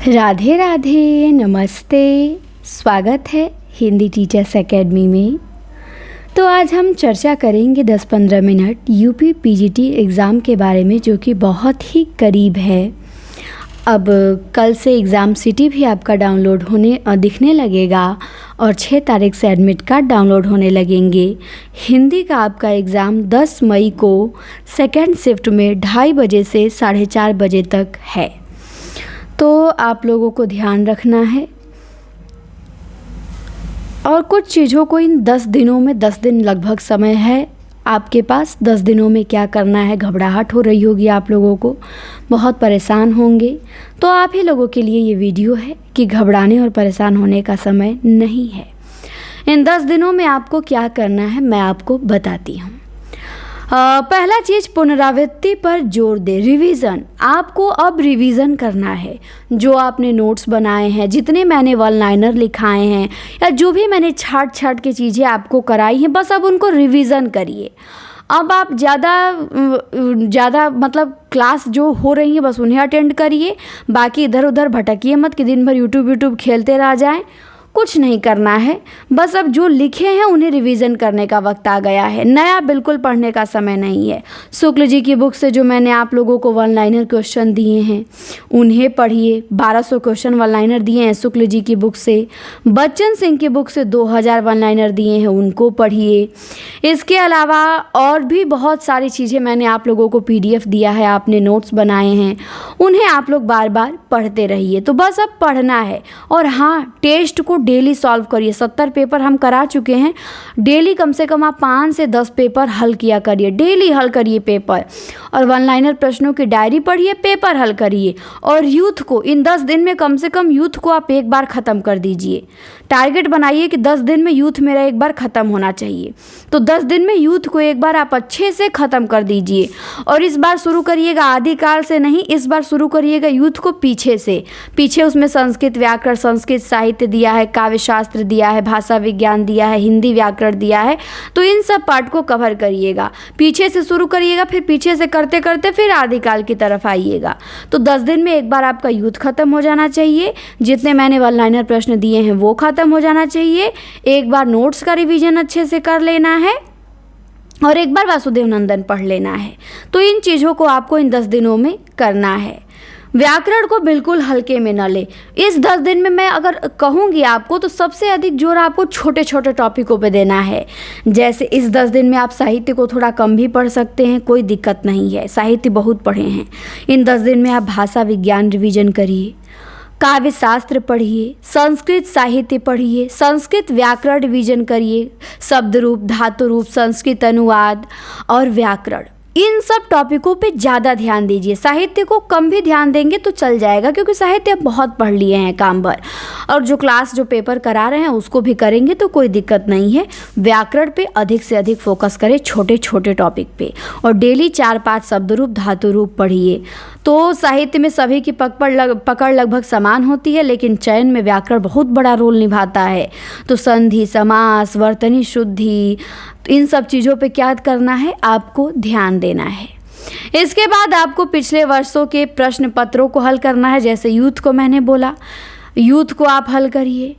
राधे राधे, नमस्ते। स्वागत है हिंदी टीचर्स एकेडमी में। तो आज हम चर्चा करेंगे 10-15 मिनट यूपी पीजीटी एग्ज़ाम के बारे में, जो कि बहुत ही करीब है। अब कल से एग्ज़ाम सिटी भी आपका डाउनलोड होने दिखने लगेगा और 6 तारीख से एडमिट कार्ड डाउनलोड होने लगेंगे। हिंदी का आपका एग्ज़ाम 10 मई को सेकेंड शिफ्ट में 2:30 बजे से 4:30 बजे तक है। तो आप लोगों को ध्यान रखना है और कुछ चीज़ों को इन 10 दिनों में 10 दिन लगभग समय है आपके पास। 10 दिनों में क्या करना है, घबराहट हो रही होगी आप लोगों को, बहुत परेशान होंगे। तो आप ही लोगों के लिए ये वीडियो है कि घबराने और परेशान होने का समय नहीं है। इन 10 दिनों में आपको क्या करना है मैं आपको बताती हूँ। पहला चीज़, पुनरावृत्ति पर जोर दे। रिवीज़न, आपको अब रिवीज़न करना है। जो आपने नोट्स बनाए हैं, जितने मैंने वन लाइनर लिखाए हैं, या जो भी मैंने छाट के चीज़ें आपको कराई हैं, बस अब उनको रिवीज़न करिए। अब आप ज़्यादा मतलब क्लास जो हो रही है बस उन्हें अटेंड करिए। बाकी इधर उधर भटकिए मत कि दिन भर यूट्यूब खेलते रह जाएं। कुछ नहीं करना है, बस अब जो लिखे हैं उन्हें रिवीज़न करने का वक्त आ गया है। नया बिल्कुल पढ़ने का समय नहीं है। शुक्ल जी की बुक से जो मैंने आप लोगों को वन लाइनर क्वेश्चन दिए हैं उन्हें पढ़िए। 1200 क्वेश्चन वन लाइनर दिए हैं शुक्ल जी की बुक से। बच्चन सिंह की बुक से 2000 वन लाइनर दिए हैं, उनको पढ़िए। इसके अलावा और भी बहुत सारी चीज़ें मैंने आप लोगों को PDF दिया है, आपने नोट्स बनाए हैं, उन्हें आप लोग बार बार पढ़ते रहिए। तो बस अब पढ़ना है। और हाँ, टेस्ट को डेली सॉल्व करिए। 70 पेपर हम करा चुके हैं। डेली कम से कम आप 5 से 10 पेपर हल किया करिए। डेली हल करिए पेपर। और वन लाइनर प्रश्नों की डायरी पढ़िए, पेपर हल करिए। और यूथ को इन 10 दिन में कम से कम यूथ को आप एक बार ख़त्म कर दीजिए। टारगेट बनाइए कि 10 दिन में यूथ मेरा एक बार ख़त्म होना चाहिए। तो 10 दिन में यूथ को एक बार आप अच्छे से ख़त्म कर दीजिए। और इस बार शुरू करिएगा आदिकाल से नहीं, इस बार शुरू करिएगा यूथ को पीछे से। पीछे उसमें संस्कृत व्याकरण, संस्कृत साहित्य दिया है, काव्य शास्त्र दिया है, भाषा विज्ञान दिया है, हिंदी व्याकरण दिया है। तो इन सब पार्ट को कवर करिएगा। पीछे से शुरू करिएगा, फिर पीछे से करते करते फिर आदिकाल की तरफ आइएगा। तो 10 दिन में एक बार आपका यूथ ख़त्म हो जाना चाहिए। जितने मैंने वन लाइनर प्रश्न दिए हैं वो ख़त्म हो जाना चाहिए। एक बार नोट्स का रिवीजन अच्छे से कर लेना है और एक बार वासुदेव नंदन पढ़ लेना है। तो इन चीज़ों को आपको इन 10 दिनों में करना है। व्याकरण को बिल्कुल हल्के में न ले। इस 10 दिन में मैं अगर कहूँगी आपको तो सबसे अधिक जोर आपको छोटे छोटे टॉपिकों पे देना है। जैसे इस 10 दिन में आप साहित्य को थोड़ा कम भी पढ़ सकते हैं, कोई दिक्कत नहीं है, साहित्य बहुत पढ़े हैं। इन 10 दिन में आप भाषा विज्ञान रिवीजन करिए, काव्य शास्त्र पढ़िए, संस्कृत साहित्य पढ़िए, संस्कृत व्याकरण रिवीजन करिए, शब्द रूप, धातु रूप, संस्कृत अनुवाद और व्याकरण, इन सब टॉपिकों पे ज़्यादा ध्यान दीजिए। साहित्य को कम भी ध्यान देंगे तो चल जाएगा, क्योंकि साहित्य आप बहुत पढ़ लिए हैं काम भर। और जो पेपर करा रहे हैं उसको भी करेंगे तो कोई दिक्कत नहीं है। व्याकरण पे अधिक से अधिक फोकस करें, छोटे छोटे टॉपिक पे। और डेली 4-5 शब्द रूप, धातु रूप पढ़िए। तो साहित्य में सभी की पकड़ लगभग समान होती है, लेकिन चयन में व्याकरण बहुत बड़ा रोल निभाता है। तो संधि, समास, वर्तनी शुद्धि, इन सब चीज़ों पे क्या करना है, आपको ध्यान देना है। इसके बाद आपको पिछले वर्षों के प्रश्न पत्रों को हल करना है। जैसे यूथ को मैंने बोला, यूथ को आप हल करिए।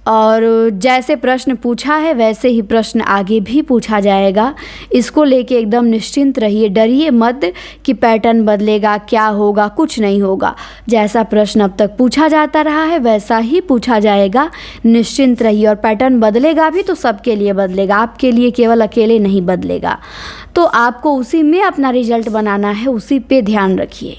और जैसे प्रश्न पूछा है वैसे ही प्रश्न आगे भी पूछा जाएगा। इसको लेके एकदम निश्चिंत रहिए, डरिए मत कि पैटर्न बदलेगा, क्या होगा, कुछ नहीं होगा। जैसा प्रश्न अब तक पूछा जाता रहा है वैसा ही पूछा जाएगा, निश्चिंत रहिए। और पैटर्न बदलेगा भी तो सबके लिए बदलेगा, आपके लिए केवल अकेले नहीं बदलेगा। तो आपको उसी में अपना रिजल्ट बनाना है, उसी पे ध्यान रखिए।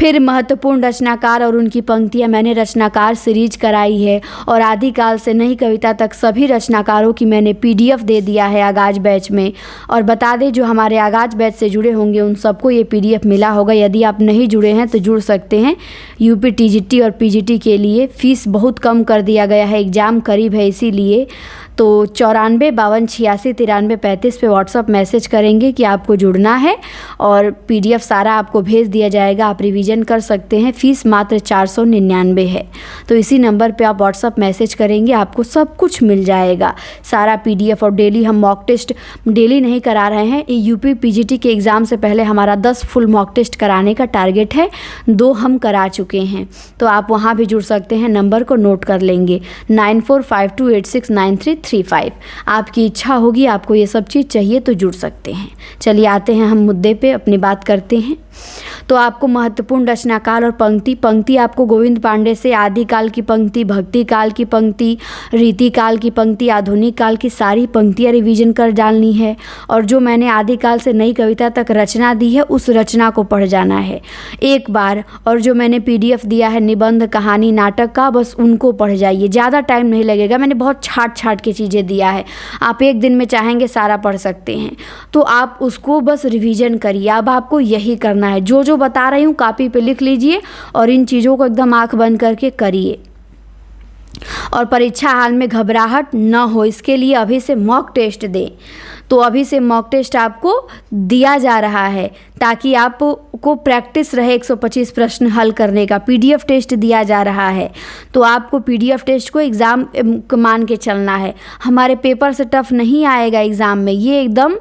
फिर महत्वपूर्ण रचनाकार और उनकी पंक्तियाँ, मैंने रचनाकार सीरीज कराई है और आदिकाल से नई कविता तक सभी रचनाकारों की मैंने PDF दे दिया है आगाज बैच में। और बता दें, जो हमारे आगाज बैच से जुड़े होंगे उन सबको ये PDF मिला होगा। यदि आप नहीं जुड़े हैं तो जुड़ सकते हैं। यूपी TGT और PGT के लिए फ़ीस बहुत कम कर दिया गया है, एग्ज़ाम करीब है इसीलिए। तो 94 52 86 93 पे व्हाट्सअप मैसेज करेंगे कि आपको जुड़ना है और PDF सारा आपको भेज दिया जाएगा। आप रिवीजन कर सकते हैं। फ़ीस मात्र 499 है। तो इसी नंबर पे आप व्हाट्सअप मैसेज करेंगे, आपको सब कुछ मिल जाएगा, सारा PDF। और डेली हम मॉक टेस्ट डेली नहीं करा रहे हैं। UP PGT के एग्ज़ाम से पहले हमारा 10 फुल मॉक टेस्ट कराने का टारगेट है, 2 हम करा चुके हैं। तो आप वहाँ भी जुड़ सकते हैं। नंबर को नोट कर लेंगे 9452869335। आपकी इच्छा होगी, आपको ये सब चीज़ चाहिए तो जुड़ सकते हैं। चलिए आते हैं हम मुद्दे पे अपनी बात करते हैं। तो आपको महत्वपूर्ण रचनाकाल और पंक्ति आपको गोविंद पांडे से आदिकाल की पंक्ति, भक्ति काल की पंक्ति, रीति काल की पंक्ति, आधुनिक काल की सारी पंक्तियाँ रिवीजन कर डालनी है। और जो मैंने आदिकाल से नई कविता तक रचना दी है उस रचना को पढ़ जाना है एक बार। और जो मैंने PDF दिया है निबंध, कहानी, नाटक का, बस उनको पढ़ जाइए, ज़्यादा टाइम नहीं लगेगा। मैंने बहुत छाट के चीज़ें दिया है, आप एक दिन में चाहेंगे सारा पढ़ सकते हैं। तो आप उसको बस रिवीजन करिए। अब आपको यही करना है, जो बता रही हूँ कापी पे लिख लीजिए और इन चीज़ों को एकदम आंख बंद करके करिए। और परीक्षा हाल में घबराहट न हो, इसके लिए अभी से मॉक टेस्ट दें। तो अभी से मॉक टेस्ट आपको दिया जा रहा है ताकि आपको प्रैक्टिस रहे 125 प्रश्न हल करने का। PDF टेस्ट दिया जा रहा है, तो आपको PDF टेस्ट को एग्ज़ाम मान के चलना है। हमारे पेपर से टफ नहीं आएगा एग्ज़ाम में, ये एकदम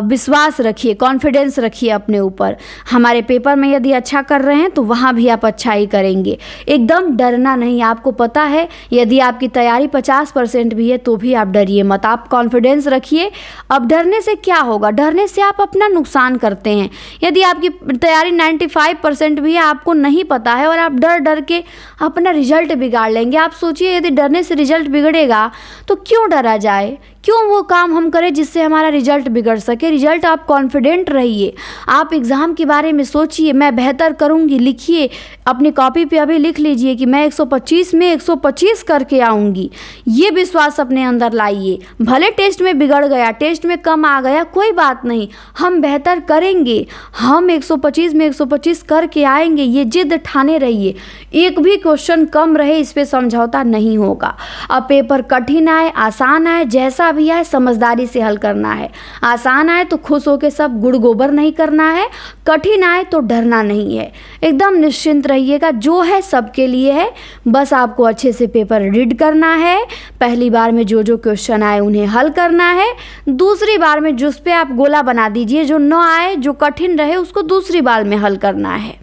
विश्वास रखिए, कॉन्फिडेंस रखिए अपने ऊपर। हमारे पेपर में यदि अच्छा कर रहे हैं तो वहाँ भी आप अच्छा ही करेंगे। एकदम डरना नहीं। आपको पता है यदि आपकी तैयारी 50% भी है तो भी आप डरिए मत, आप कॉन्फिडेंस रखिए। अब डरने से क्या होगा? डरने से आप अपना नुकसान करते हैं। यदि आपकी तैयारी 95% भी है, आपको नहीं पता है और आप डर के अपना रिजल्ट बिगाड़ लेंगे। आप सोचिए यदि डरने से रिजल्ट बिगड़ेगा तो क्यों डरा जाए, क्यों वो काम हम करें जिससे हमारा रिजल्ट बिगड़ सके। रिजल्ट आप कॉन्फिडेंट रहिए, आप एग्ज़ाम के बारे में सोचिए, मैं बेहतर करूँगी, लिखिए अपनी कॉपी पे, अभी लिख लीजिए कि मैं 125 में 125 करके आऊँगी। ये विश्वास अपने अंदर लाइए। भले टेस्ट में बिगड़ गया, टेस्ट में कम आ गया, कोई बात नहीं, हम बेहतर करेंगे, हम 125 में 125 करके आएंगे। ये जिद ठाने रहिए। एक भी क्वेश्चन कम रहे इस पर समझौता नहीं होगा। अब पेपर कठिन आए आसान आए, जैसा भी आए समझदारी से हल करना है। आसान आए तो खुश होकर सब गुड़ गोबर नहीं करना है, कठिन आए तो डरना नहीं है। एकदम निश्चिंत रहिएगा, जो है सबके लिए है। बस आपको अच्छे से पेपर रीड करना है। पहली बार में जो क्वेश्चन आए उन्हें हल करना है। दूसरी बार में जिस पे आप गोला बना दीजिए, जो न आए, जो कठिन रहे, उसको दूसरी बार में हल करना है।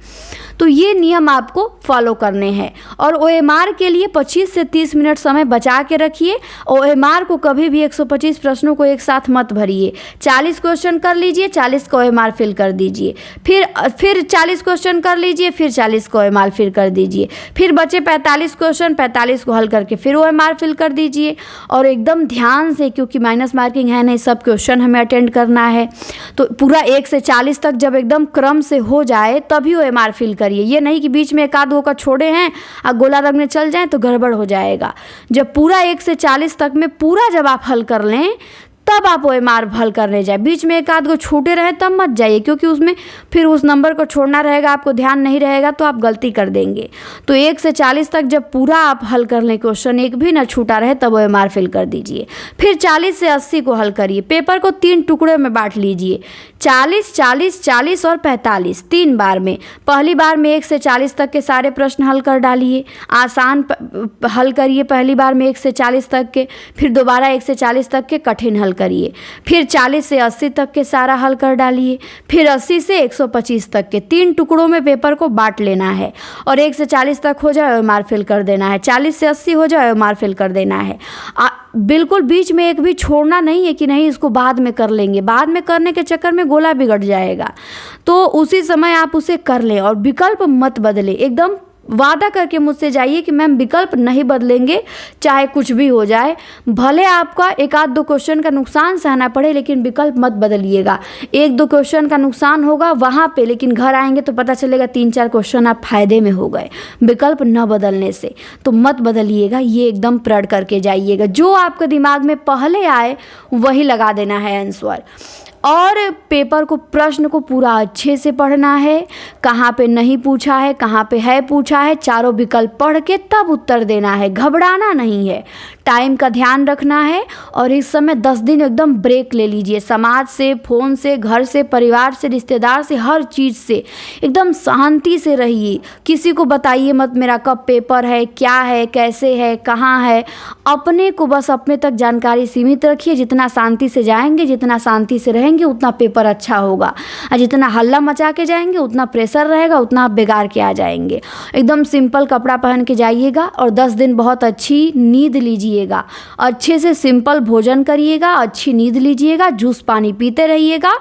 तो ये नियम आपको फॉलो करने हैं। और OMR के लिए 25 से 30 मिनट समय बचा के रखिए। OMR को कभी भी 125 प्रश्नों को एक साथ मत भरिए। 40 क्वेश्चन कर लीजिए, 40 का OMR फिल कर दीजिए, फिर 40 क्वेश्चन कर लीजिए, फिर 40 का OMR फिल कर दीजिए, फिर बचे 45 क्वेश्चन, 45 को हल करके फिर OMR फिल कर दीजिए। और एकदम ध्यान से, क्योंकि माइनस मार्किंग है नहीं, सब क्वेश्चन हमें अटेंड करना है। तो पूरा 1 से 40 तक जब एकदम क्रम से हो जाए तभी OMR फिल करिए। ये नहीं कि बीच में एक आध का छोड़े हैं और गोला रंगने चल जाएं तो गड़बड़ हो जाएगा। जब पूरा 1 से 40 तक में पूरा जब आप हल कर लें तब आप OMR हल करने जाए। बीच में एक आध को छूटे रहे तब मत जाइए, क्योंकि उसमें फिर उस नंबर को छोड़ना रहेगा, आपको ध्यान नहीं रहेगा तो आप गलती कर देंगे। तो 1 से 40 तक जब पूरा आप हल कर लें, क्वेश्चन एक भी ना छूटा रहे, तब OMR फिल कर दीजिए। फिर 40 से 80 को हल करिए। पेपर को 3 टुकड़े में बांट लीजिए, 40, 40, 40 और 45, 3 बार में। पहली बार में 1 से 40 तक के सारे प्रश्न हल कर डालिए, आसान हल करिए पहली बार में 1 से 40 तक के, फिर दोबारा 1 से 40 तक के कठिन हल करिए, फिर 40 से 80 तक के सारा हल कर डालिए, फिर 80 से 125 तक के। 3 टुकड़ों में पेपर को बांट लेना है और 1 से 40 तक हो जाए OMR फिल कर देना है, 40 से 80 हो जाए OMR फिल कर देना है। बिल्कुल बीच में एक भी छोड़ना नहीं है कि नहीं इसको बाद में कर लेंगे, बाद में करने के चक्कर में गोला बिगड़ जाएगा। तो उसी समय आप उसे कर लें और विकल्प मत बदलें। एकदम वादा करके मुझसे जाइए कि मैम विकल्प नहीं बदलेंगे, चाहे कुछ भी हो जाए, भले आपका 1-2 क्वेश्चन का नुकसान सहना पड़े, लेकिन विकल्प मत बदलिएगा। 1-2 क्वेश्चन का नुकसान होगा वहाँ पे, लेकिन घर आएंगे तो पता चलेगा 3-4 क्वेश्चन आप फायदे में हो गए विकल्प न बदलने से। तो मत बदलिएगा, ये एकदम प्रण करके जाइएगा। जो आपके दिमाग में पहले आए वही लगा देना है आंसर। और पेपर को, प्रश्न को पूरा अच्छे से पढ़ना है। कहाँ पे नहीं पूछा है, कहाँ पे है पूछा है, चारों विकल्प पढ़ के तब उत्तर देना है। घबराना नहीं है। टाइम का ध्यान रखना है और इस समय 10 दिन एकदम ब्रेक ले लीजिए। समाज से, फ़ोन से, घर से, परिवार से, रिश्तेदार से, हर चीज़ से एकदम शांति से रहिए। किसी को बताइए मत मेरा कब पेपर है, क्या है, कैसे है, कहाँ है। अपने को बस अपने तक जानकारी सीमित रखिए। जितना शांति से जाएंगे, जितना शांति से रहेंगे, उतना पेपर अच्छा होगा। और जितना हल्ला मचा के जाएंगे, उतना प्रेशर रहेगा, उतना आप बिगाड़ के आ जाएंगे। एकदम सिंपल कपड़ा पहन के जाइएगा और 10 दिन बहुत अच्छी नींद लीजिएगा। अच्छे से सिंपल भोजन करिएगा, अच्छी नींद लीजिएगा, जूस पानी पीते रहिएगा।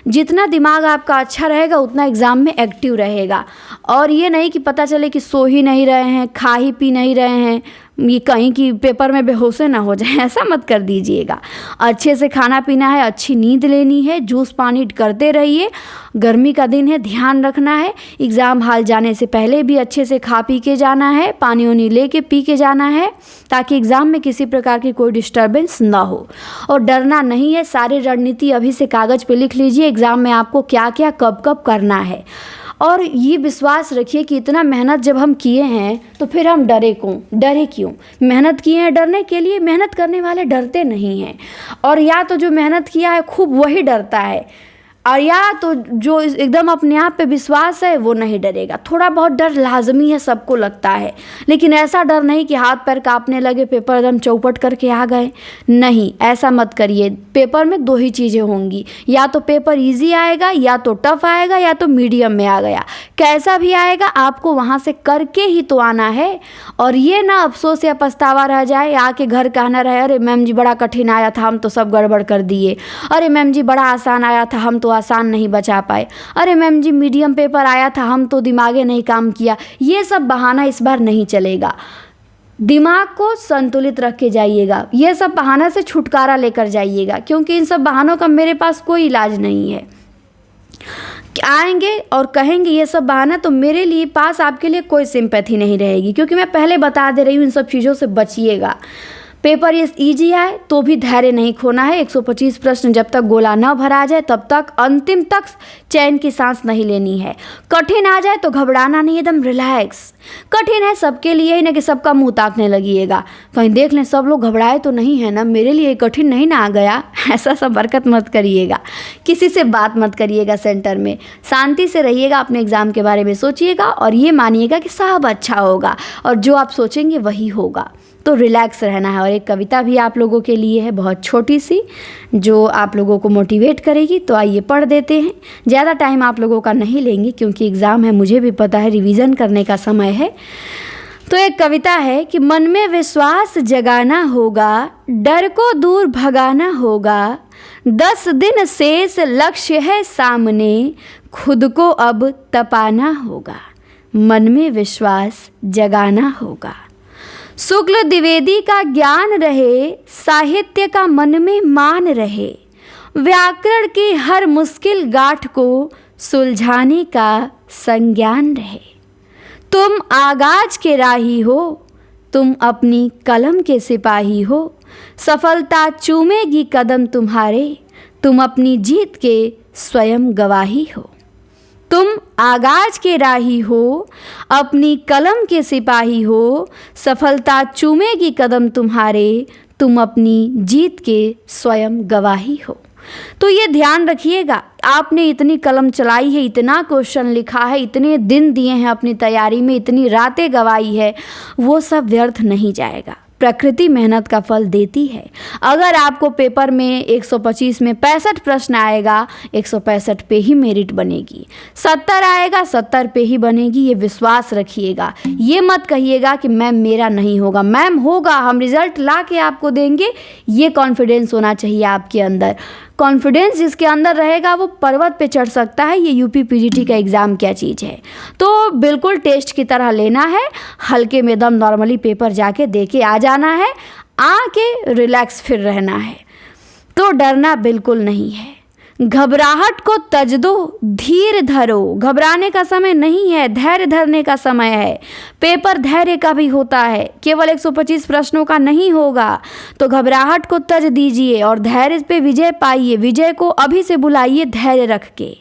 जितना दिमाग आपका अच्छा रहेगा उतना एग्ज़ाम में एक्टिव रहेगा। और ये नहीं कि पता चले कि सो ही नहीं रहे हैं, खा ही पी नहीं रहे हैं, ये कहीं कि पेपर में बेहोश ना हो जाए, ऐसा मत कर दीजिएगा। अच्छे से खाना पीना है, अच्छी नींद लेनी है, जूस पानी करते रहिए। गर्मी का दिन है, ध्यान रखना है। एग्ज़ाम हॉल जाने से पहले भी अच्छे से खा पी के जाना है, पानी वानी ले के पी के जाना है, ताकि एग्ज़ाम में किसी प्रकार की कोई डिस्टर्बेंस ना हो। और डरना नहीं है, सारी रणनीति अभी से कागज़ पे लिख लीजिए, एग्ज़ाम में आपको क्या क्या कब कब करना है। और ये विश्वास रखिए कि इतना मेहनत जब हम किए हैं तो फिर हम डरे क्यों? मेहनत किए हैं डरने के लिए, मेहनत करने वाले डरते नहीं हैं। और या तो जो मेहनत किया है खूब वही डरता है, और या तो जो एकदम अपने आप पे विश्वास है वो नहीं डरेगा। थोड़ा बहुत डर लाजमी है, सबको लगता है, लेकिन ऐसा डर नहीं कि हाथ पैर कांपने लगे, पेपर एकदम चौपट करके आ गए। नहीं, ऐसा मत करिए। पेपर में 2 ही चीज़ें होंगी, या तो पेपर इजी आएगा, या तो टफ आएगा, या तो मीडियम में आ गया। कैसा भी आएगा आपको वहाँ से करके ही तो आना है। और ये ना अफसोस या पछतावा रह जाए, आके घर कहना रहे अरे मैम जी बड़ा कठिन आया था, हम तो सब गड़बड़ कर दिए। अरे मैम जी बड़ा आसान आया था, हम तो आसान नहीं बचा पाए। अरे मैम जी मीडियम पेपर आया था, हम तो दिमागे नहीं काम किया। ये सब बहाना इस बार नहीं चलेगा। दिमाग को संतुलित रख के जाइएगा। ये सब बहाना से छुटकारा लेकर जाइएगा, क्योंकि इन सब बहानों का मेरे पास कोई इलाज नहीं है। आएंगे और कहेंगे ये सब बहाना, तो मेरे लिए पास आपके लिए कोई सिंपैथी नहीं रहेगी, क्योंकि मैं पहले बता दे रही हूँ इन सब चीज़ों से बचिएगा। पेपर ये ईजी आए तो भी धैर्य नहीं खोना है। 125 प्रश्न जब तक गोला न भरा जाए तब तक अंतिम तक चैन की सांस नहीं लेनी है। कठिन आ जाए तो घबराना नहीं, एकदम रिलैक्स। कठिन है सबके लिए ही ना कि सबका मुंह ताकने लगिएगा, कहीं देख लें सब लोग घबराए तो नहीं है ना, मेरे लिए कठिन नहीं ना आ गया। ऐसा सब हरकत मत करिएगा। किसी से बात मत करिएगा सेंटर में, शांति से रहिएगा, अपने एग्ज़ाम के बारे में सोचिएगा और ये मानिएगा कि सब अच्छा होगा और जो आप सोचेंगे वही होगा। तो रिलैक्स रहना है। और एक कविता भी आप लोगों के लिए है, बहुत छोटी सी, जो आप लोगों को मोटिवेट करेगी। तो आइए पढ़ देते हैं। ज़्यादा टाइम आप लोगों का नहीं लेंगे क्योंकि एग्ज़ाम है, मुझे भी पता है, रिवीजन करने का समय है। तो एक कविता है कि मन में विश्वास जगाना होगा, डर को दूर भगाना होगा, 10 दिन शेष लक्ष्य है सामने, खुद को अब तपाना होगा। मन में विश्वास जगाना होगा। शुक्ल द्विवेदी का ज्ञान रहे, साहित्य का मन में मान रहे, व्याकरण की हर मुश्किल गांठ को सुलझाने का संज्ञान रहे। तुम आगाज के राही हो, तुम अपनी कलम के सिपाही हो, सफलता चूमेगी कदम तुम्हारे, तुम अपनी जीत के स्वयं गवाही हो। तुम आगाज के राही हो, अपनी कलम के सिपाही हो, सफलता चूमेगी कदम तुम्हारे, तुम अपनी जीत के स्वयं गवाही हो। तो ये ध्यान रखिएगा, आपने इतनी कलम चलाई है, इतना क्वेश्चन लिखा है, इतने दिन दिए हैं अपनी तैयारी में, इतनी रातें गवाई है, वो सब व्यर्थ नहीं जाएगा। प्रकृति मेहनत का फल देती है। अगर आपको पेपर में 125 में 65 प्रश्न आएगा, 165 पे ही मेरिट बनेगी। 70 आएगा, 70 पे ही बनेगी। ये विश्वास रखिएगा। ये मत कहिएगा कि मैम मेरा नहीं होगा। मैम होगा, हम रिजल्ट ला के आपको देंगे। ये कॉन्फिडेंस होना चाहिए आपके अंदर। कॉन्फिडेंस जिसके अंदर रहेगा वो पर्वत पे चढ़ सकता है। ये यूपी पीजीटी का एग्ज़ाम क्या चीज़ है। तो बिल्कुल टेस्ट की तरह लेना है, हल्के में दम नॉर्मली पेपर जाके दे के आ जाना है, आके रिलैक्स फिर रहना है। तो डरना बिल्कुल नहीं है। घबराहट को तज दो, धीर धरो। घबराने का समय नहीं है, धैर्य धरने का समय है। पेपर धैर्य का भी होता है, केवल 125 प्रश्नों का नहीं होगा। तो घबराहट को तज दीजिए और धैर्य पे विजय पाइए। विजय को अभी से बुलाइए धैर्य रख के।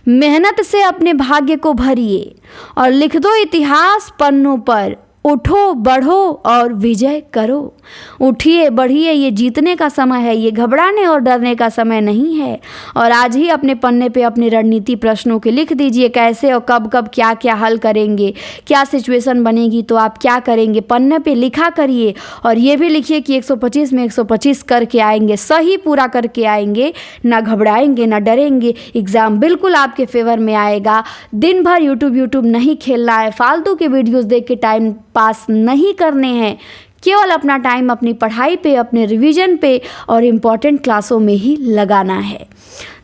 मेहनत से अपने भाग्य को भरिए और लिख दो इतिहास पन्नों पर। उठो, बढ़ो और विजय करो। उठिए, बढ़िए, ये जीतने का समय है, ये घबराने और डरने का समय नहीं है। और आज ही अपने पन्ने पे अपनी रणनीति प्रश्नों के लिख दीजिए, कैसे और कब कब क्या क्या हल करेंगे, क्या सिचुएशन बनेगी तो आप क्या करेंगे, पन्ने पे लिखा करिए। और ये भी लिखिए कि 125 में 125 करके आएंगे, सही पूरा करके आएंगे, ना घबराएंगे ना डरेंगे। एग्ज़ाम बिल्कुल आपके फेवर में आएगा। दिन भर यूट्यूब नहीं खेलना है, फालतू के वीडियोज़ देख के टाइम पास नहीं करने हैं, केवल अपना टाइम अपनी पढ़ाई पे, अपने रिवीजन पे और इम्पॉर्टेंट क्लासों में ही लगाना है।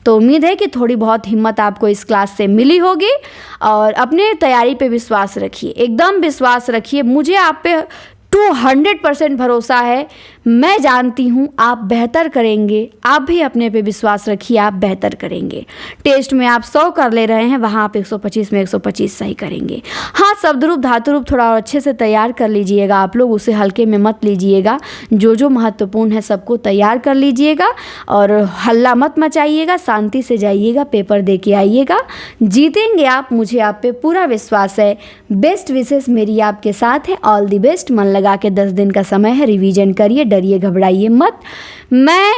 तो उम्मीद है कि थोड़ी बहुत हिम्मत आपको इस क्लास से मिली होगी और अपने तैयारी पे विश्वास रखिए, एकदम विश्वास रखिए। मुझे आप पे 200% भरोसा है। मैं जानती हूँ आप बेहतर करेंगे। आप भी अपने पे विश्वास रखिए, आप बेहतर करेंगे। टेस्ट में आप 100 कर ले रहे हैं, वहाँ आप 125 में 125 सही करेंगे। हाँ, शब्द रूप धातु रूप थोड़ा और अच्छे से तैयार कर लीजिएगा आप लोग, उसे हल्के में मत लीजिएगा। जो महत्वपूर्ण है सबको तैयार कर लीजिएगा और हल्ला मत मचाइएगा, शांति से जाइएगा, पेपर दे के आइएगा। जीतेंगे आप, मुझे आप पे पूरा विश्वास है। बेस्ट विशेष मेरी आपके साथ है। All the best. मन लगा के 10 दिन का समय है, रिवीजन करिए, डरिए घबराइए मत। मैं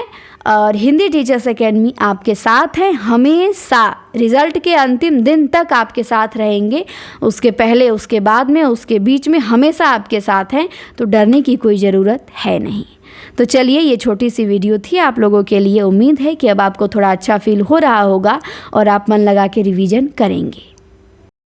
और हिंदी टीचर्स एकेडमी आपके साथ हैं हमेशा। रिज़ल्ट के अंतिम दिन तक आपके साथ रहेंगे, उसके पहले, उसके बाद में, उसके बीच में हमेशा आपके साथ हैं। तो डरने की कोई ज़रूरत है नहीं। तो चलिए, ये छोटी सी वीडियो थी आप लोगों के लिए। उम्मीद है कि अब आपको थोड़ा अच्छा फील हो रहा होगा और आप मन लगा के रिवीजन करेंगे।